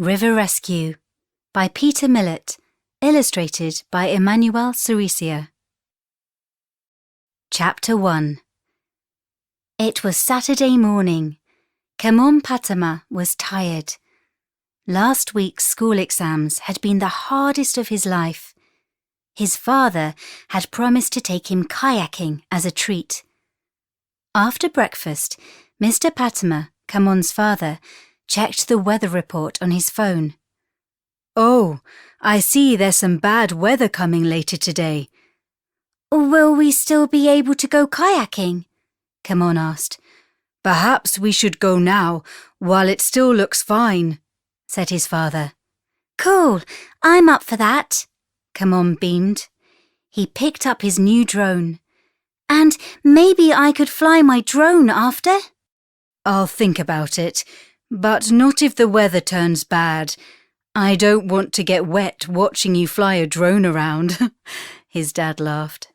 River Rescue by Peter Millett, illustrated by Emmanuel Cerisia. Chapter 1. It was Saturday morning. Kamon was tired. Last week's school exams had been the hardest of his life. His father had promised to take him kayaking as a treat. After breakfast, Mr. Patama, Kamon's father, checked the weather report on his phone. "Oh, I see there's some bad weather coming later today." "Will we still be able to go kayaking?" Kamon asked. "Perhaps we should go now, while it still looks fine," said his father. "Cool, I'm up for that," Kamon beamed. He picked up his new drone. "And maybe I could fly my drone after?" "I'll think about it, but not if the weather turns bad. I don't want to get wet watching you fly a drone around," his dad laughed.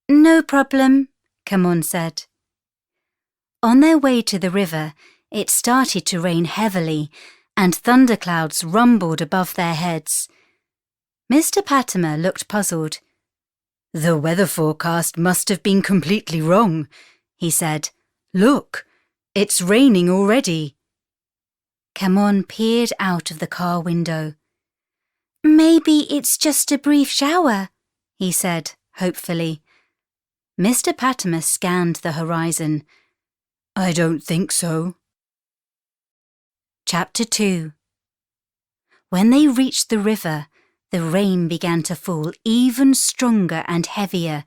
"No problem," Kamon said. On their way to the river, it started to rain heavily, and thunderclouds rumbled above their heads. Mr. Patama looked puzzled. "The weather forecast must have been completely wrong," he said. "Look, it's raining already." Kamon peered out of the car window. "Maybe it's just a brief shower," he said, hopefully. Mr. Patama scanned the horizon. "I don't think so." Chapter 2. When they reached the river, the rain began to fall even stronger and heavier.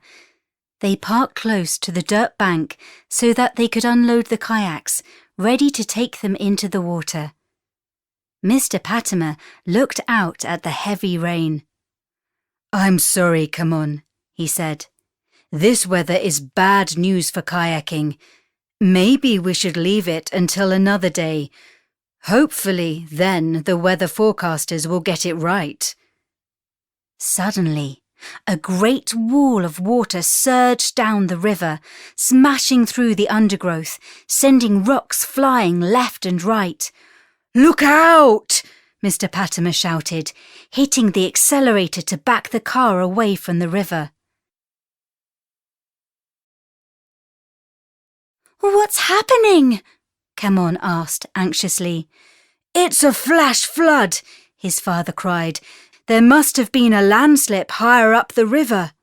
They parked close to the dirt bank so that they could unload the kayaks, ready to take them into the water. Mr. Patama looked out at the heavy rain. "I'm sorry, Kamon," he said. "This weather is bad news for kayaking. Maybe we should leave it until another day. Hopefully, then the weather forecasters will get it right." Suddenly, a great wall of water surged down the river, smashing through the undergrowth, sending rocks flying left and right. "Look out!" Mr. Patama shouted, hitting the accelerator to back the car away from the river. "What's happening?" Kamon asked anxiously. "It's a flash flood," his father cried. "There must have been a landslip higher up the river."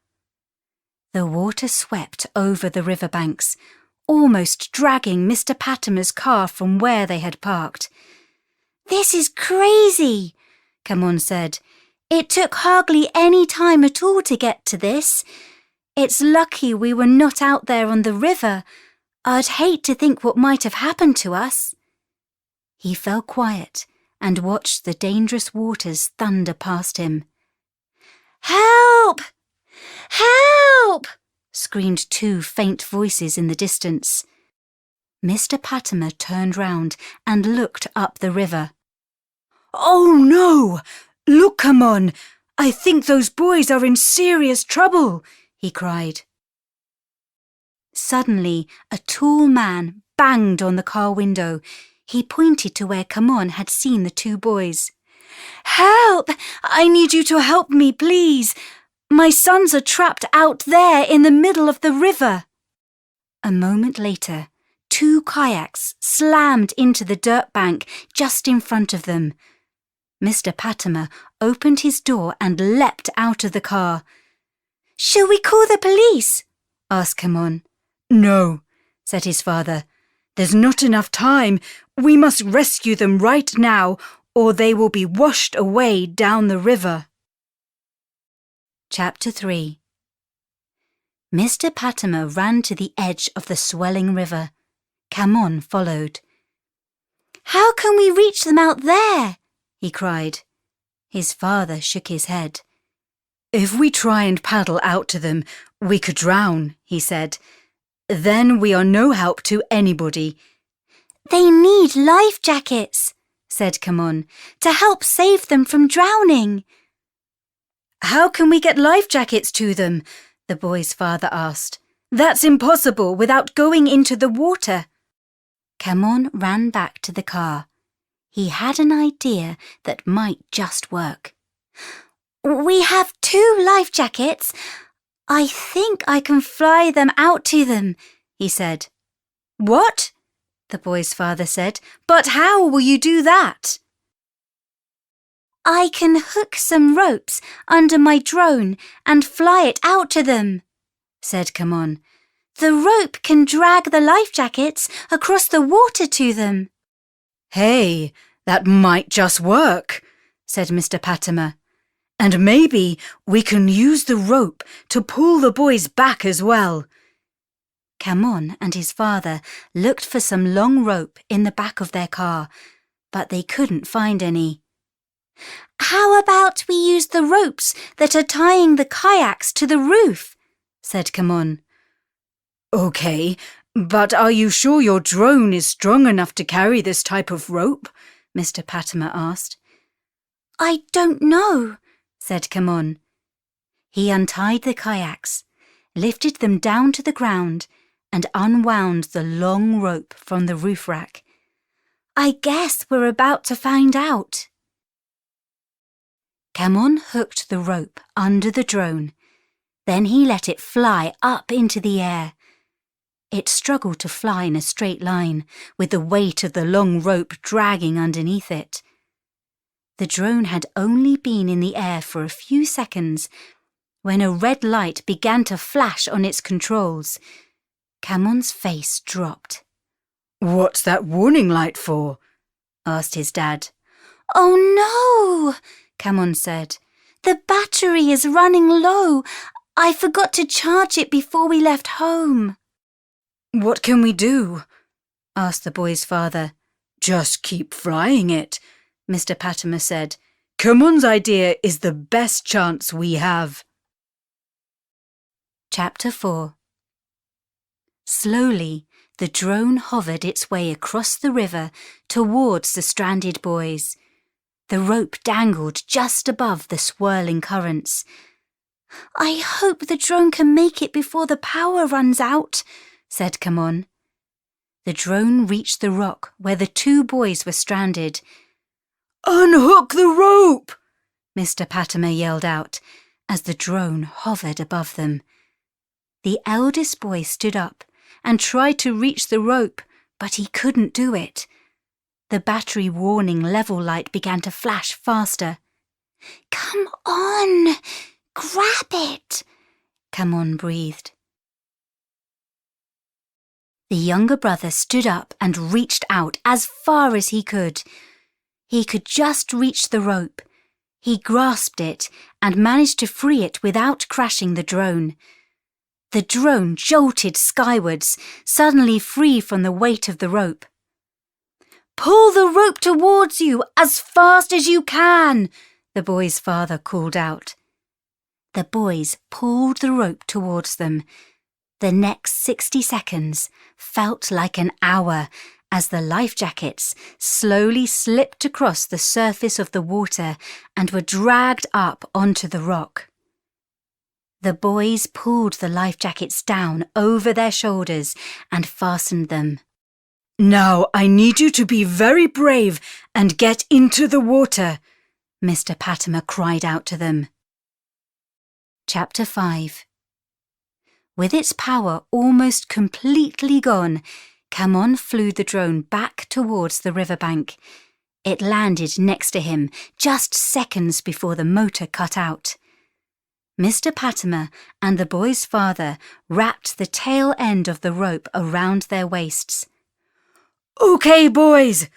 The water swept over the riverbanks, almost dragging Mr. Patama's car from where they had parked. "This is crazy," Kamon said. "It took hardly any time at all to get to this. It's lucky we were not out there on the river. I'd hate to think what might have happened to us." He fell quiet and watched the dangerous waters thunder past him. "Help! Help!" screamed two faint voices in the distance. Mr. Patama turned round and looked up the river. "Oh no! Look, Kamon! I think those boys are in serious trouble," he cried. Suddenly, a tall man banged on the car window. He pointed to where Kamon had seen the two boys. "Help! I need you to help me, please. My sons are trapped out there in the middle of the river." A moment later, two kayaks slammed into the dirt bank just in front of them. Mr. Patama opened his door and leapt out of the car. "Shall we call the police?" asked Kamon. "No," said his father. "There's not enough time. We must rescue them right now, or they will be washed away down the river." Chapter 3. Mr. Patama ran to the edge of the swelling river. Kamon followed. "How can we reach them out there?" he cried. His father shook his head. "If we try and paddle out to them, we could drown," he said. "Then we are no help to anybody." "They need life jackets," said Kamon, "to help save them from drowning." "How can we get life jackets to them?" the boy's father asked. "That's impossible without going into the water." Kamon ran back to the car. He had an idea that might just work. We have 2 life jackets. I think I can fly them out to them, he said. What? The boy's father said. But how will you do that? I can hook some ropes under my drone and fly it out to them, said Kamon. The rope can drag the life jackets across the water to them. Hey, that might just work, said Mr. Patimer. And maybe we can use the rope to pull the boys back as well. Kamon and his father looked for some long rope in the back of their car, but they couldn't find any. How about we use the ropes that are tying the kayaks to the roof, said Kamon. Okay, but are you sure your drone is strong enough to carry this type of rope? Mr. Patimer asked. I don't know, said Kamon. He untied the kayaks, lifted them down to the ground, and unwound the long rope from the roof rack. I guess we're about to find out. Kamon hooked the rope under the drone. Then he let it fly up into the air. It struggled to fly in a straight line, with the weight of the long rope dragging underneath it. The drone had only been in the air for a few seconds when a red light began to flash on its controls. Kamon's face dropped. What's that warning light for? asked his dad. Oh no, Kamon said. The battery is running low. I forgot to charge it before we left home. What can we do? asked the boy's father. Just keep flying it, Mr. Patimer said. Kamon's idea is the best chance we have. Chapter 4. Slowly, the drone hovered its way across the river towards the stranded boys. The rope dangled just above the swirling currents. I hope the drone can make it before the power runs out, said Kamon. The drone reached the rock where the 2 boys were stranded. Unhook the rope! Mr. Patimer yelled out as the drone hovered above them. The eldest boy stood up and tried to reach the rope, but he couldn't do it. The battery warning level light began to flash faster. Come on, grab it, Kamon breathed. The younger brother stood up and reached out as far as he could. He could just reach the rope. He grasped it and managed to free it without crashing the drone. The drone jolted skywards, suddenly free from the weight of the rope. Pull the rope towards you as fast as you can, the boy's father called out. The boys pulled the rope towards them. The next 60 seconds felt like an hour as the life jackets slowly slipped across the surface of the water and were dragged up onto the rock. The boys pulled the life jackets down over their shoulders and fastened them. Now I need you to be very brave and get into the water, Mr. Patimer cried out to them. Chapter 5. With its power almost completely gone, Kamon flew the drone back towards the riverbank. It landed next to him just seconds before the motor cut out. Mr. Patimer and the boy's father wrapped the tail end of the rope around their waists. Okay, boys,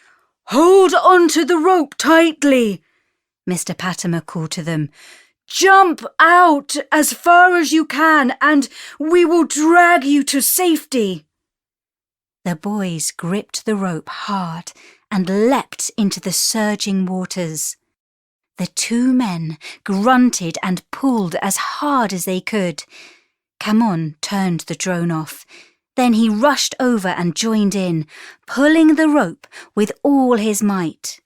hold on to the rope tightly, Mr. Patimer called to them. Jump out as far as you can and we will drag you to safety. The boys gripped the rope hard and leapt into the surging waters. The 2 men grunted and pulled as hard as they could. Kamon turned the drone off. Then he rushed over and joined in, pulling the rope with all his might.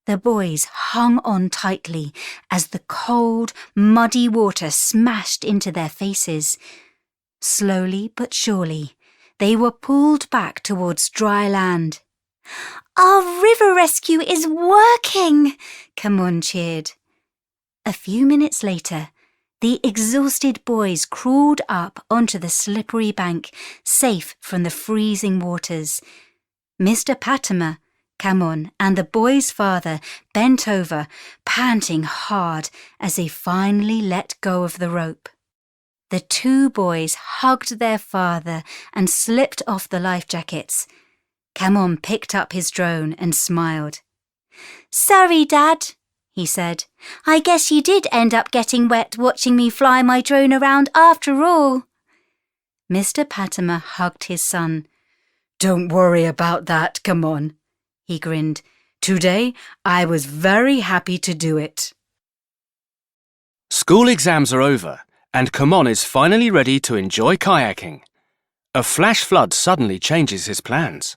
The boys hung on tightly as the cold, muddy water smashed into their faces. Slowly but surely, they were pulled back towards dry land. Our river rescue is working, Kamon cheered. A few minutes later, the exhausted boys crawled up onto the slippery bank, safe from the freezing waters. Mr. Pathfinder, Kamon, and the boy's father bent over, panting hard as they finally let go of the rope. The two boys hugged their father and slipped off the life jackets. Kamon picked up his drone and smiled. Sorry, Dad, he said. I guess you did end up getting wet watching me fly my drone around after all. Mr. Pathfinder hugged his son. Don't worry about that, Kamon, he grinned. Today I was very happy to do it. School exams are over, and Kamon is finally ready to enjoy kayaking. A flash flood suddenly changes his plans.